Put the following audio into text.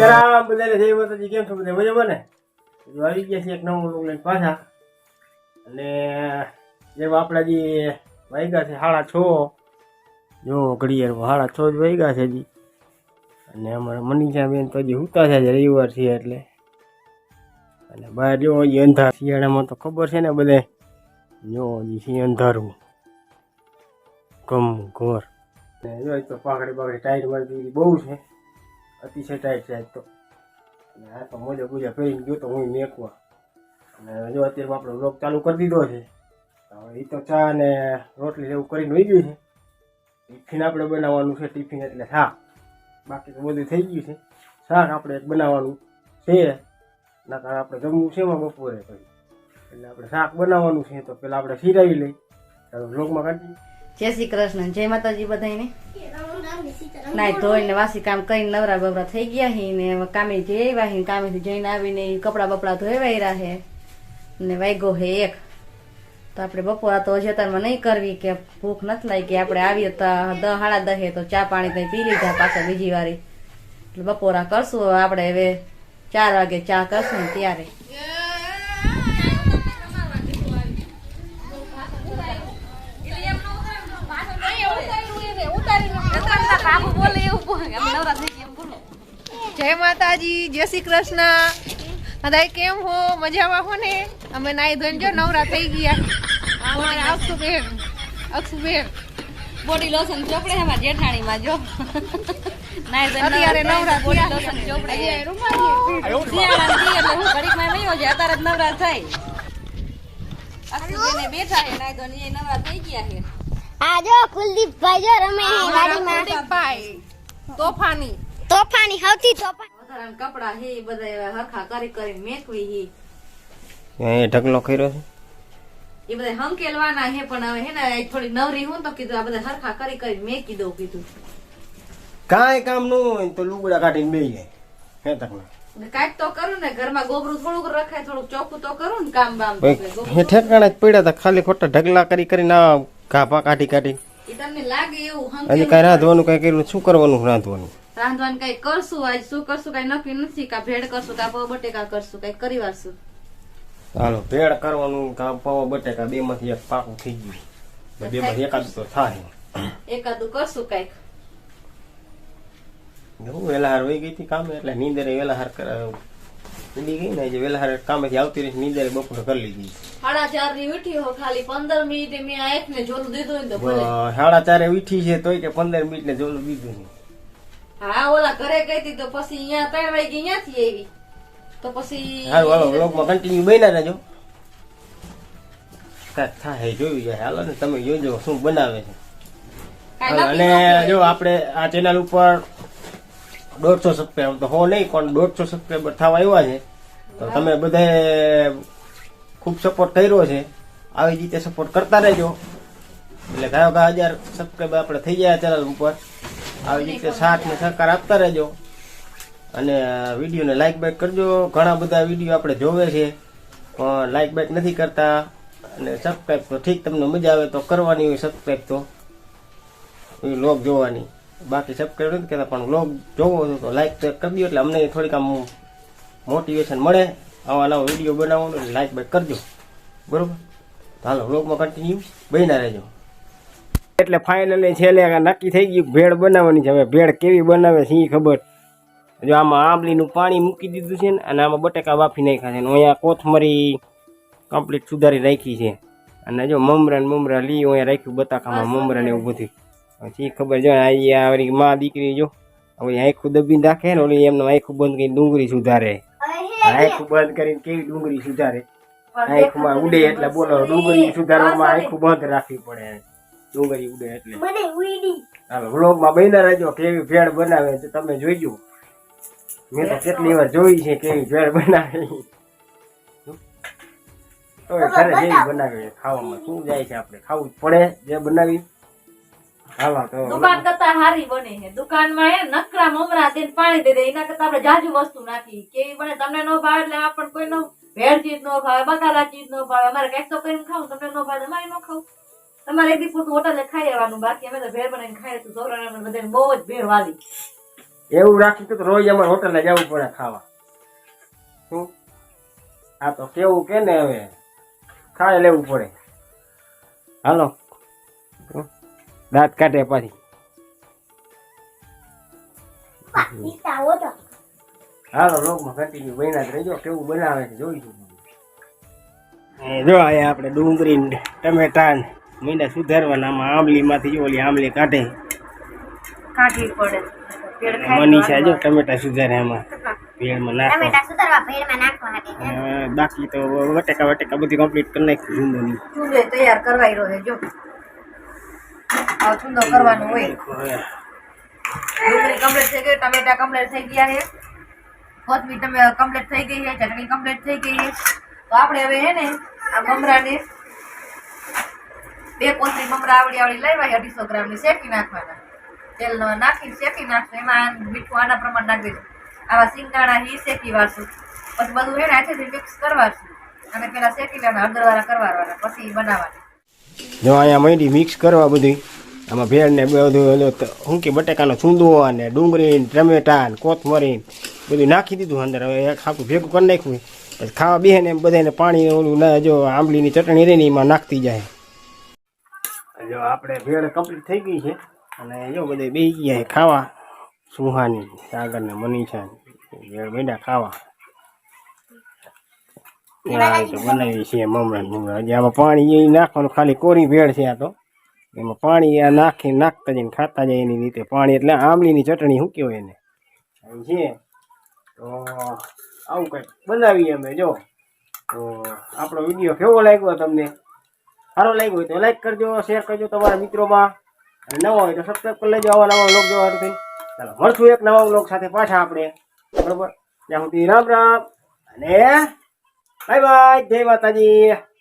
સીતારામ બધાને જય માતાજી. કેમ છો બધા મજામાં ને? આવી ગયા છે એક નવું લોક લઈને પાછા. અને જેમ આપણા જે વાગ્યા છે 6:30, જો ઘડિયાળમાં 6:30 જ વાગ્યા છે હજી. અને અમારા મનીષા બેન તો હજી સૂતા છે, રવિવાર છે એટલે. અને બહાર જો હજી અંધાર, શિયાળામાં તો ખબર છે ને બધે, જો હજી છે અંધારું ગમ ઘોર. અને જો તો પાઘડી ટાઈટ મારી બહુ છે, અતિશય ટાઈટ છે આજ તો. અને આ તો મોજા પૂજા કરીને ગયો તો હું મેકવા. અને જો અત્યારે આપણે વ્લોગ ચાલુ કરી દીધો છે. હવે એ તો ચા ને રોટલી એવું કરીને વહી ગયું છે. ટિફિન આપણે બનાવવાનું છે, ટિફિન એટલે શાક. બાકી તો બધું થઈ ગયું છે. શાક આપણે એક બનાવવાનું છે, નકર આપણે જમવું છે એમાં બપોરે પછી. એટલે આપણે શાક બનાવવાનું છે, તો પેલા આપણે સિરાવી લઈ. ચાલો વ્લોગમાં કાઢીએ. જય શ્રી કૃષ્ણ, જય માતાજી બધાને. નાઈ ધોઈને વાસી કામ કરીને નવરા બવરા થઈ ગયા હી ને કામે જઈ આવ્યા હી. કામેથી જઈને આવીને કપડા બપડા ધોવાયરા હે ને વાગ્યો હે 1. તો આપણે બપોરા તો અજતારમાં નહીં કરવી કે ભૂખ નથી લાગી. આપણે આવીએ તો 10 સાડા 10 તો ચા પાણી કઈ પી લીધા પાછા બીજી વારી. એટલે બપોરા કરશું આપણે હવે 4 વાગે ચા કરશું ત્યારે. જય માતાજી, જય શ્રી કૃષ્ણ. બધા કેમ હો? મજામાં હો ને? અમે નાઈ ધોઈને જો નવરા થઈ ગયા. અમારે અક્ષુબેન બોડી લોશન ચોપડે હે મારા જેઠાણી માં જો. અત્યારે નવરા બોડી લોશન ચોપડે એટલે હું ઘડીક માં નહીં હોય અત્યારે જ નવરા થાય. અક્ષુબેને બેઠા હે નાઈ ધોઈને નવરા થઈ ગયા હે. આ જો કુલદીપભાઈ જો રમે હે ગાડીમાં. ભાઈ તોફાની સૌથી તોફાની વધારાના કપડા હે ઈ બધા હરખા કરી મેકવી હી. એ ઢગલો કર્યો છે, એ બધા હંકેલવાના હે પણ હવે હે ને થોડી નવરી હું તો કીધું આ બધા હરખા કરી મેકી દઉં કીધું. કાંઈ કામ ન હોય તો લુગડા કાઢીને બેસી જાય. હે તકના કાંઈક તો કરું ને ઘરમાં ગોબરું થોડુંક રખાય, થોડુંક ચોખ્ખું તો કરું ને કામ બામ. હે ઠેકાણે જ પડ્યા હતા, ખાલી ખોટા ઢગલા કરીને ઘાપા કાઢી. એ તમને લાગે એવું હજી કઈ રાંધવાનું કઈ કર્યું? શું કરવાનું રાંધવાનું? રાંધવાનું કઈ કરશું, આજ શું કરશું કઈ નક્કી નથી. કા ભેળ કરશું, કા પાવ બટેકા કરશું, કઈ કરી વારશું. હાલો ભેળ કરવાનું, કા પાવ બટેકા, 2 માંથી એક પાકું થઈ ગયું. 2 માંથી એકાદું તો થાય. એકાદું કરશું કઈક. હું વેલાહાર વહી ગઈ હતી કામે, એટલે નીંદરે વેલાહાર ઉડી ગઈ ને. જે વેલાહાર કામેથી આવતી રહી નીંદરે બપોરે કરી લીધી. 4:30 ની ઉઠી હો, ખાલી 15 મિનિટે મેં આ એક ને જોલું દીધું ને તો ભલે. 4:30 ઉઠી છે તોય કે 15 મિનિટ ને જોલું દીધું નહીં. હા ઓલા ઘરે ગઈ હતી તો પછી અહીંયા 3 વાગે અહીંયાથી આવી તો પછી હાલો હાલો વ્લોગમાં કન્ટિન્યુ બન્યા રહેજો. કાંઈક થાય જોયું જાય. હાલો ને તમે જોજો શું બનાવે છે. અને જો આપણે આ ચેનલ ઉપર 150 સબસ્ક્રાઈબર તો હો નહીં પણ 150 સબસ્ક્રાઈબર થવા આવ્યા છે. તો તમે બધાએ ખૂબ સપોર્ટ કર્યો છે, આવી રીતે સપોર્ટ કરતા રહેજો. એટલે ગાયો 1000 સબસ્ક્રાઈબર આપણે થઈ ગયા ચેનલ ઉપર. આવી રીતે સાથ ને સહકાર આપતા રહેજો. અને વિડીયોને લાઈક બાઈક કરજો. ઘણા બધા વિડીયો આપણે જોવે છે પણ લાઈક બાઈક નથી કરતા. અને સબસ્ક્રાઈબ તો ઠીક, તમને મજા આવે તો કરવાની હોય સબસ્ક્રાઈબ, તો વ્લોગ જોવાની. બાકી સબસ્ક્રાઈબ નથી કરતા પણ વ્લોગ જોવો છો તો લાઈક તો કરી દો, એટલે અમને થોડીક આમ મોટિવેશન મળે આવા નવા વિડીયો બનાવવાનું. એટલે લાઈક બાઈક કરજો, બરોબર? હાલો વ્લોગમાં કન્ટિન્યુ બન્યા રહેજો. એટલે ફાઇનલી છેલ્લે નક્કી થઈ ગયું ભેળ બનાવવાની છે. હવે ભેળ કેવી બનાવે છે એ ખબર. જો આમાં આંબલીનું પાણી મૂકી દીધું છે ને, અને આમાં બટેકા બાફી નાખ્યા છે. અને અહીંયા કોથમરી કમ્પ્લીટ સુધારી રાખી છે. અને જો મમરા લઈ અહીંયા રાખ્યું બટાકામાં મમરા ને એવું બધું. પછી ખબર જો અહીંયા માં દીકરી જો હવે આખું દબીને રાખે ને, ઓલી એમને આખું બંધ કરીને ડુંગળી સુધારે. આખું બંધ કરીને કેવી ડુંગળી સુધારે? આંખમાં ઉડે એટલે બોલો, ડુંગળી સુધારવામાં આખું બંધ રાખવી પડે. ડુંગળી ઉડે એટલે. હાલો વ્લોગમાં બન્યા રહેજો. કેવી ભેળ બનાવે છે તમે જોઈજો. મેં તો કેટલી વાર જોઈ છે કેવી ભેળ બનાવે. તો ઘરે જેવી બનાવે ખાવામાં શું જાય છે, આપણે ખાવું જ પડે જે બનાવી. હાલો તો દુકાન કરતા હારી બને છે. દુકાનમાં હે નકરા મમરા દે પાણી દે દે, એના કરતા આપણે જાજુ વસ્તુ નાખી. કેવી બને તમને નો ભાવે એટલે આપણને કોઈ નો ભેળ ચીજ નો ભાવે, બકાલા ચીજ નો ભાવે. અમારે કઈક તો કરીને ખાવું, તમને નો ભાવે અમારે નો ખાવું. તમારે એક દી પૂરતું હોટલે ખાઈ આવવાનું. બાકી અમે તો ભેળ બનાવીને ખાઈએ તો છોકરાને બધાને બહુ જ ભેળ વાલી. એવું રાખી તો રોજ અમારે હોટલે જવું પડે ખાવા. શું આ તો કેવું કે ને હવે ખાઈ લેવું પડે. હાલો દાંત કાઢે પાછી. હાલો લોકમાં કન્ટિન્યુ બન્યા જ રહેજો. કેવું બનાવે છે જોઈશું. જો અહીંયા આપણે ડુંગળી ને ટમેટા ને મીંડા સુધારવાના. આમાં આંબલીમાંથી જો ઓલી આંબલી કાઢે કાઢવી પડે. પેડ ખાય તો મનીષા જો ટમેટા સુધારે આમાં ભેળમાં નાખો. ટમેટા સુધારવા ભેળમાં નાખવા માટે બાકી તો વટેકા બધી કમ્પ્લીટ કરી નાખ્યું. ઝુંડોની ચૂંદો તૈયાર કરવાઈ રહ્યો છે જો. આ ચૂંદો કરવાનો હોય. ડુંગળી કમ્પ્લીટ થઈ ગઈ, ટમેટા કમ્પ્લીટ થઈ ગયા છે, કોથમીર કમ્પ્લીટ થઈ ગઈ છે, ચટણી કમ્પ્લીટ થઈ ગઈ છે. તો આપણે હવે હે ને આ મમરાને 2 કોથળી મમરા આવડી લાવ્યા છે 250 ગ્રામની શેકી નાખવાના. તેલ નાખીને શેકી નાખશું. એમાં મીઠું આના પ્રમાણ નાખી દઈશું. આવા સિંગદાણા હી શેકી વાળશું. પછી બધું હે ને હાથેથી મિક્સ કરવાશું અને પેલા શેકી લેવાના, હળદરવાળા કરવાના, પછી બનાવવાના. જો અહીંયા માંડી મિક્સ કરવા બધી. આમાં ભેળ ને બધું શું કે બટેકાનો ચૂંદો અને ડુંગળી ને ટમેટા ને કોથમરી બધું નાખી દીધું અંદર. હવે એક આખું ભેગું કરી નાખ્યું. પછી ખાવા બેસે ને એમ બધાને પાણી ઓલું ના જો આંબલીની ચટણી રહી ને એમાં નાખતી જાય. જો આપણે ભેળ કમ્પ્લીટ થઈ ગઈ છે અને જો બધે બેસી ગયા છે ખાવા. સુહાની સાગર ને મનીષા ભેળ બેડા ખાવા બનાવી છે મમરા. હજી આમાં પાણી નાખવાનું, ખાલી કોરી ભેળ છે આ તો. એમાં પાણી આ નાખતા જઈને ખાતા જાય એની રીતે પાણી. એટલે આંબલીની ચટણી શું કહેવાય એને છે. તો આવું કંઈક બનાવીએ અમે. જો તો આપણો વિડીયો કેવો લાગ્યો તમને? સારો લાગ્યો હોય તો લાઈક કરજો, શેર કરજો તમારા મિત્રોમાં. અને નવા હોય તો સબસ્ક્રાઈબ કરી લેજો આવા નવા વ્લોગ જોવા માટે. ચાલો મળશું એક નવા વ્લોગ સાથે પાછા આપણે. બરોબર, ત્યાં સુધી રામ રામ અને બાય બાય. જય માતાજી.